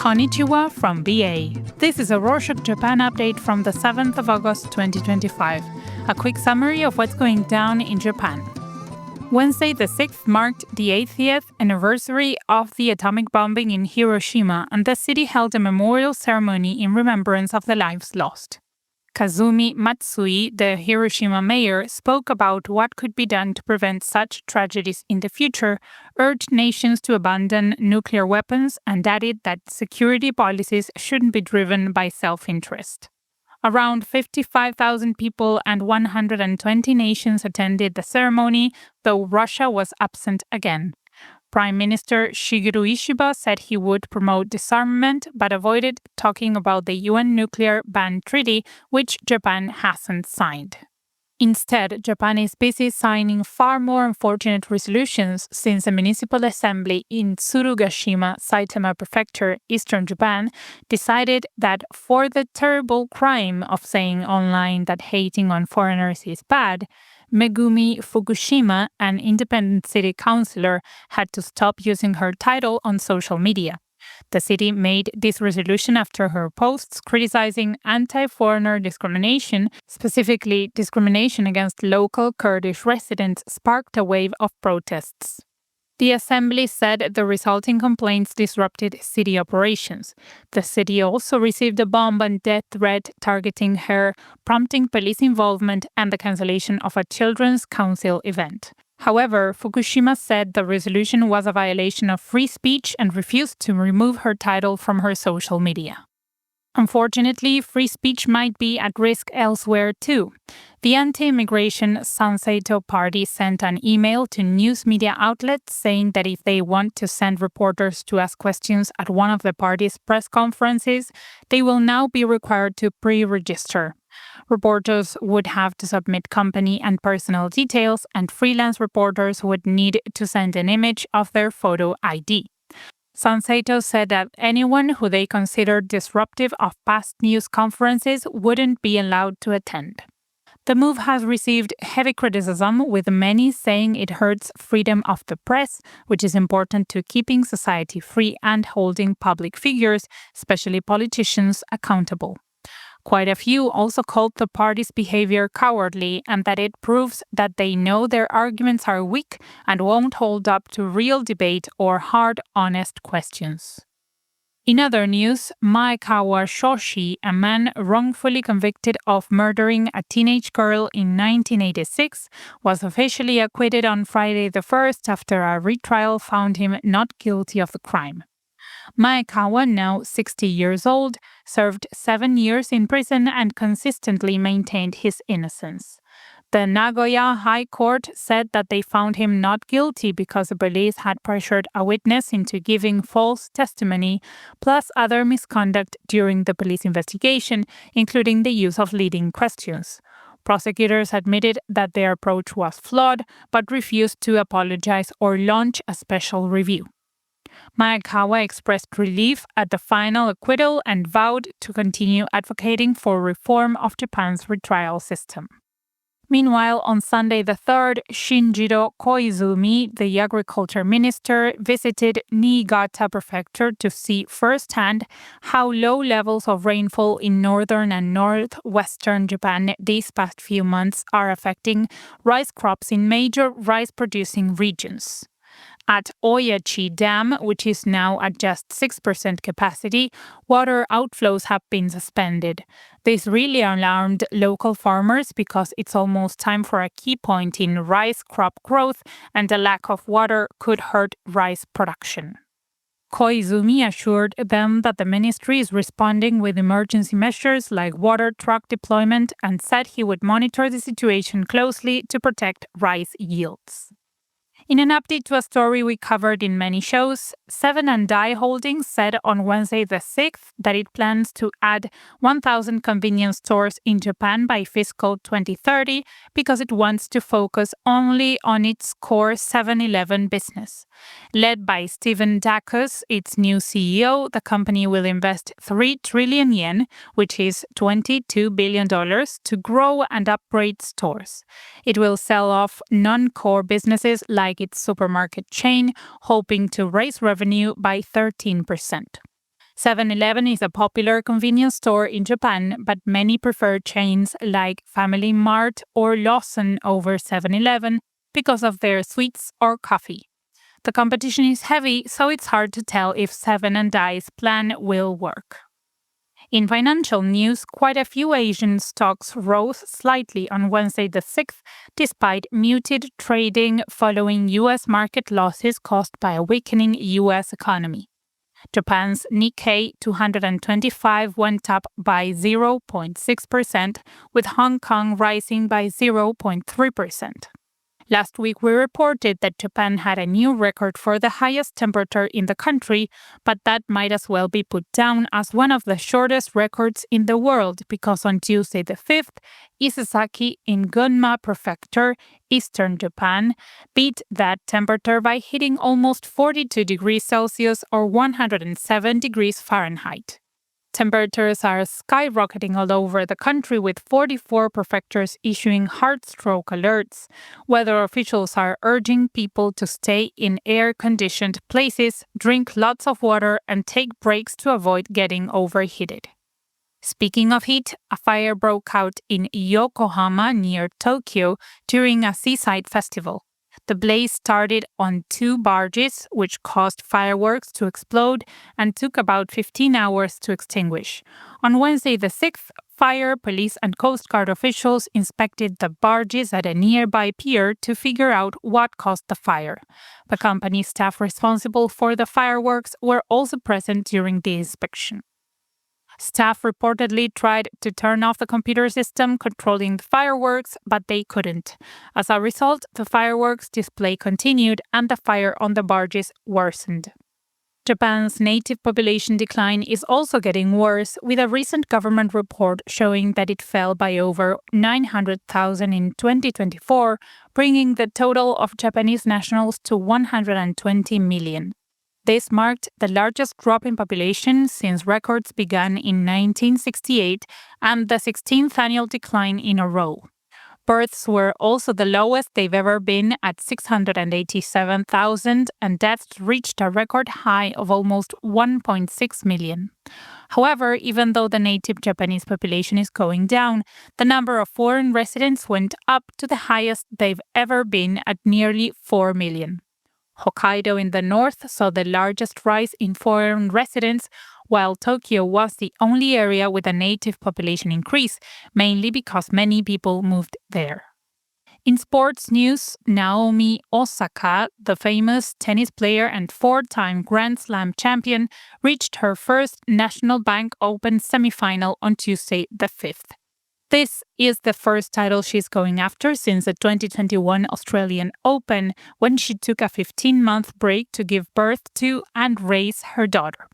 Konnichiwa from BA. This is a Rorschach Japan update from the 7th of August 2025. A quick summary of what's going down in Japan. Wednesday the 6th marked the 80th anniversary of the atomic bombing in Hiroshima, and the city held a memorial ceremony in remembrance of the lives lost. Kazumi Matsui, the Hiroshima mayor, spoke about what could be done to prevent such tragedies in the future, urged nations to abandon nuclear weapons, and added that security policies shouldn't be driven by self-interest. Around 55,000 people and 120 nations attended the ceremony, though Russia was absent again. Prime Minister Shigeru Ishiba said he would promote disarmament, but avoided talking about the UN nuclear ban treaty, which Japan hasn't signed. Instead, Japan is busy signing far more unfortunate resolutions since a municipal assembly in Tsurugashima, Saitama Prefecture, eastern Japan, decided that for the terrible crime of saying online that hating on foreigners is bad, Megumi Fukushima, an independent city councillor, had to stop using her title on social media. The city made this resolution after her posts criticizing anti-foreigner discrimination, specifically discrimination against local Kurdish residents, sparked a wave of protests. The assembly said the resulting complaints disrupted city operations. The city also received a bomb and death threat targeting her, prompting police involvement and the cancellation of a children's council event. However, Fukushima said the resolution was a violation of free speech and refused to remove her title from her social media. Unfortunately, free speech might be at risk elsewhere too. The anti-immigration Sanseito party sent an email to news media outlets saying that if they want to send reporters to ask questions at one of the party's press conferences, they will now be required to pre-register. Reporters would have to submit company and personal details, and freelance reporters would need to send an image of their photo ID. Sanseito said that anyone who they considered disruptive of past news conferences wouldn't be allowed to attend. The move has received heavy criticism, with many saying it hurts freedom of the press, which is important to keeping society free and holding public figures, especially politicians, accountable. Quite a few also called the party's behavior cowardly and that it proves that they know their arguments are weak and won't hold up to real debate or hard, honest questions. In other news, Maekawa Shoshi, a man wrongfully convicted of murdering a teenage girl in 1986, was officially acquitted on Friday the 1st after a retrial found him not guilty of the crime. Maekawa, now 60 years old, served 7 years in prison and consistently maintained his innocence. The Nagoya High Court said that they found him not guilty because the police had pressured a witness into giving false testimony, plus other misconduct during the police investigation, including the use of leading questions. Prosecutors admitted that their approach was flawed, but refused to apologize or launch a special review. Maekawa expressed relief at the final acquittal and vowed to continue advocating for reform of Japan's retrial system. Meanwhile, on Sunday the 3rd, Shinjiro Koizumi, the agriculture minister, visited Niigata Prefecture to see firsthand how low levels of rainfall in northern and northwestern Japan these past few months are affecting rice crops in major rice-producing regions. At Oyachi Dam, which is now at just 6% capacity, water outflows have been suspended. This really alarmed local farmers because it's almost time for a key point in rice crop growth, and the lack of water could hurt rice production. Koizumi assured them that the ministry is responding with emergency measures like water truck deployment and said he would monitor the situation closely to protect rice yields. In an update to a story we covered in many shows, Seven & I Holdings said on Wednesday the 6th that it plans to add 1,000 convenience stores in Japan by fiscal 2030 because it wants to focus only on its core 7-Eleven business. Led by Stephen Dacus, its new CEO, the company will invest 3 trillion yen, which is $22 billion, to grow and upgrade stores. It will sell off non-core businesses like its supermarket chain, hoping to raise revenue by 13%. 7-Eleven is a popular convenience store in Japan, but many prefer chains like Family Mart or Lawson over 7-Eleven because of their sweets or coffee. The competition is heavy, so it's hard to tell if Seven & I's plan will work. In financial news, quite a few Asian stocks rose slightly on Wednesday the 6th, despite muted trading following U.S. market losses caused by a weakening U.S. economy. Japan's Nikkei 225 went up by 0.6%, with Hong Kong rising by 0.3%. Last week, we reported that Japan had a new record for the highest temperature in the country, but that might as well be put down as one of the shortest records in the world because on Tuesday the 5th, Isesaki in Gunma Prefecture, eastern Japan, beat that temperature by hitting almost 42 degrees Celsius or 107 degrees Fahrenheit. Temperatures are skyrocketing all over the country, with 44 prefectures issuing heat stroke alerts. Weather officials are urging people to stay in air-conditioned places, drink lots of water, and take breaks to avoid getting overheated. Speaking of heat, a fire broke out in Yokohama near Tokyo during a seaside festival. The blaze started on 2 barges, which caused fireworks to explode and took about 15 hours to extinguish. On Wednesday the 6th, fire, police, and Coast Guard officials inspected the barges at a nearby pier to figure out what caused the fire. The company staff responsible for the fireworks were also present during the inspection. Staff reportedly tried to turn off the computer system controlling the fireworks, but they couldn't. As a result, the fireworks display continued and the fire on the barges worsened. Japan's native population decline is also getting worse, with a recent government report showing that it fell by over 900,000 in 2024, bringing the total of Japanese nationals to 120 million. This marked the largest drop in population since records began in 1968 and the 16th annual decline in a row. Births were also the lowest they've ever been at 687,000, and deaths reached a record high of almost 1.6 million. However, even though the native Japanese population is going down, the number of foreign residents went up to the highest they've ever been at nearly 4 million. Hokkaido in the north saw the largest rise in foreign residents, while Tokyo was the only area with a native population increase, mainly because many people moved there. In sports news, Naomi Osaka, the famous tennis player and 4-time Grand Slam champion, reached her first National Bank Open semifinal on Tuesday the 5th. This is the first title she's going after since the 2021 Australian Open, when she took a 15-month break to give birth to and raise her daughter.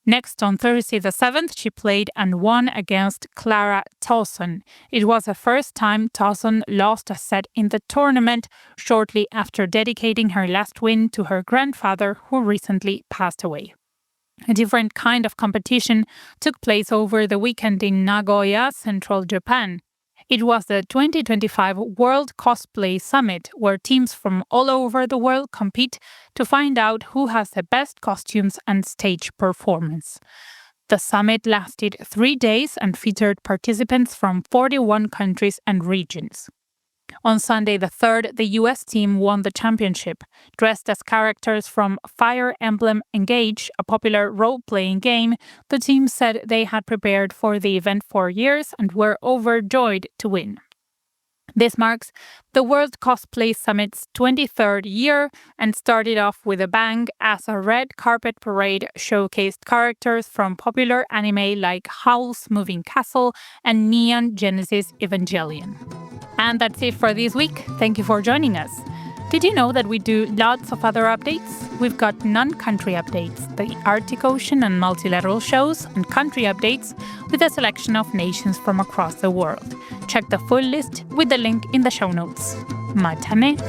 Next, on Thursday the 7th, she played and won against Clara Towson. It was the first time Towson lost a set in the tournament, shortly after dedicating her last win to her grandfather, who recently passed away. A different kind of competition took place over the weekend in Nagoya, central Japan. It was the 2025 World Cosplay Summit, where teams from all over the world compete to find out who has the best costumes and stage performance. The summit lasted 3 days and featured participants from 41 countries and regions. On Sunday the 3rd, the US team won the championship. Dressed as characters from Fire Emblem Engage, a popular role-playing game, the team said they had prepared for the event for years and were overjoyed to win. This marks the World Cosplay Summit's 23rd year and started off with a bang as a red carpet parade showcased characters from popular anime like Howl's Moving Castle and Neon Genesis Evangelion. And that's it for this week. Thank you for joining us. Did you know that we do lots of other updates? We've got non-country updates, the Arctic Ocean and multilateral shows, and country updates with a selection of nations from across the world. Check the full list with the link in the show notes. Matane!